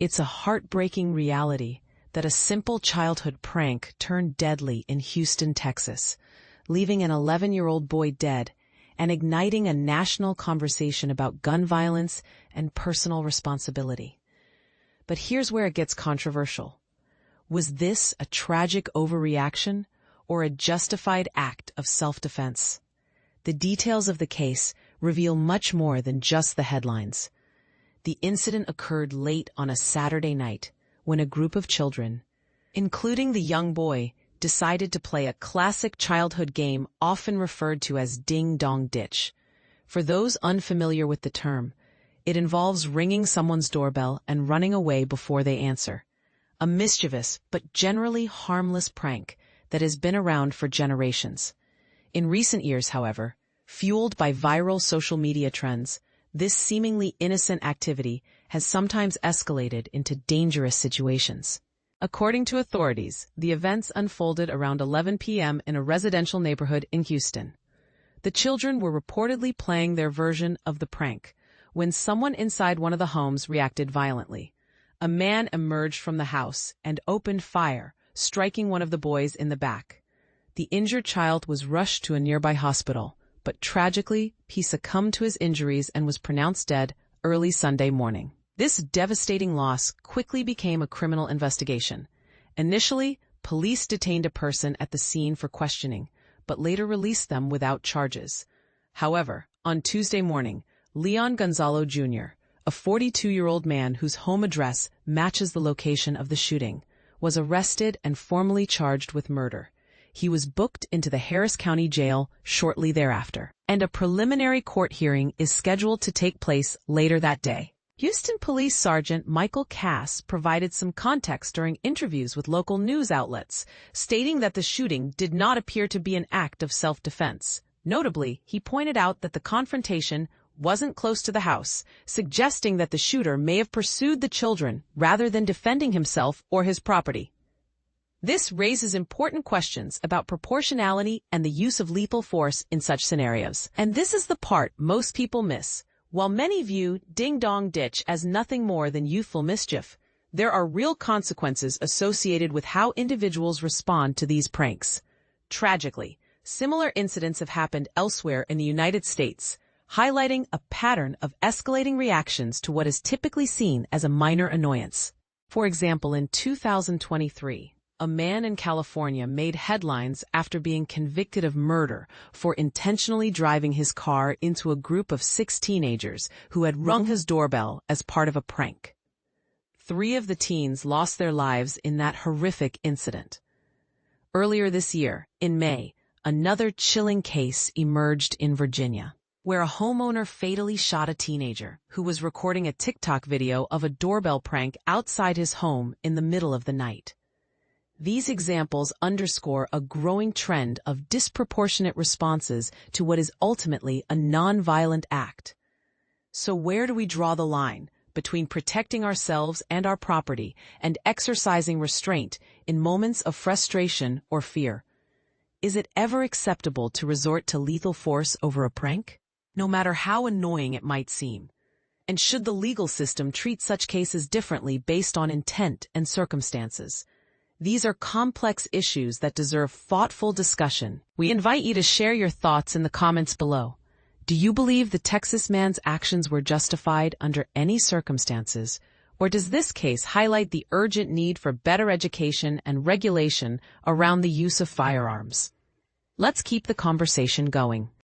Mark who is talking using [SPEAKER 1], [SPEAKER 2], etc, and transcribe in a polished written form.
[SPEAKER 1] It's a heartbreaking reality that a simple childhood prank turned deadly in Houston, Texas, leaving an 11-year-old boy dead and igniting a national conversation about gun violence and personal responsibility. But here's where it gets controversial. Was this a tragic overreaction or a justified act of self-defense? The details of the case reveal much more than just the headlines. The incident occurred late on a Saturday night when a group of children, including the young boy, decided to play a classic childhood game often referred to as ding-dong ditch. For those unfamiliar with the term, it involves ringing someone's doorbell and running away before they answer. A mischievous but generally harmless prank that has been around for generations. In recent years, however, fueled by viral social media trends, this seemingly innocent activity has sometimes escalated into dangerous situations. According to authorities, the events unfolded around 11 p.m. in a residential neighborhood in Houston. The children were reportedly playing their version of the prank when someone inside one of the homes reacted violently. A man emerged from the house and opened fire, striking one of the boys in the back. The injured child was rushed to a nearby hospital, but tragically, he succumbed to his injuries and was pronounced dead early Sunday morning. This devastating loss quickly became a criminal investigation. Initially, police detained a person at the scene for questioning, but later released them without charges. However, on Tuesday morning, Leon Gonzalo Jr., a 42-year-old man whose home address matches the location of the shooting, was arrested and formally charged with murder. He was booked into the Harris County Jail shortly thereafter, and a preliminary court hearing is scheduled to take place later that day. Houston Police Sergeant Michael Cass provided some context during interviews with local news outlets, stating that the shooting did not appear to be an act of self-defense. Notably, he pointed out that the confrontation wasn't close to the house, suggesting that the shooter may have pursued the children rather than defending himself or his property. This raises important questions about proportionality and the use of lethal force in such scenarios. And this is the part most people miss. While many view ding-dong ditch as nothing more than youthful mischief, there are real consequences associated with how individuals respond to these pranks. Tragically, similar incidents have happened elsewhere in the United States, highlighting a pattern of escalating reactions to what is typically seen as a minor annoyance. For example, in 2023, a man in California made headlines after being convicted of murder for intentionally driving his car into a group of 6 teenagers who had rung his doorbell as part of a prank. 3 of the teens lost their lives in that horrific incident. Earlier this year, in May, another chilling case emerged in Virginia, where a homeowner fatally shot a teenager who was recording a TikTok video of a doorbell prank outside his home in the middle of the night. These examples underscore a growing trend of disproportionate responses to what is ultimately a non-violent act. So where do we draw the line between protecting ourselves and our property and exercising restraint in moments of frustration or fear? Is it ever acceptable to resort to lethal force over a prank, no matter how annoying it might seem? And should the legal system treat such cases differently based on intent and circumstances? These are complex issues that deserve thoughtful discussion. We invite you to share your thoughts in the comments below. Do you believe the Texas man's actions were justified under any circumstances, or does this case highlight the urgent need for better education and regulation around the use of firearms? Let's keep the conversation going.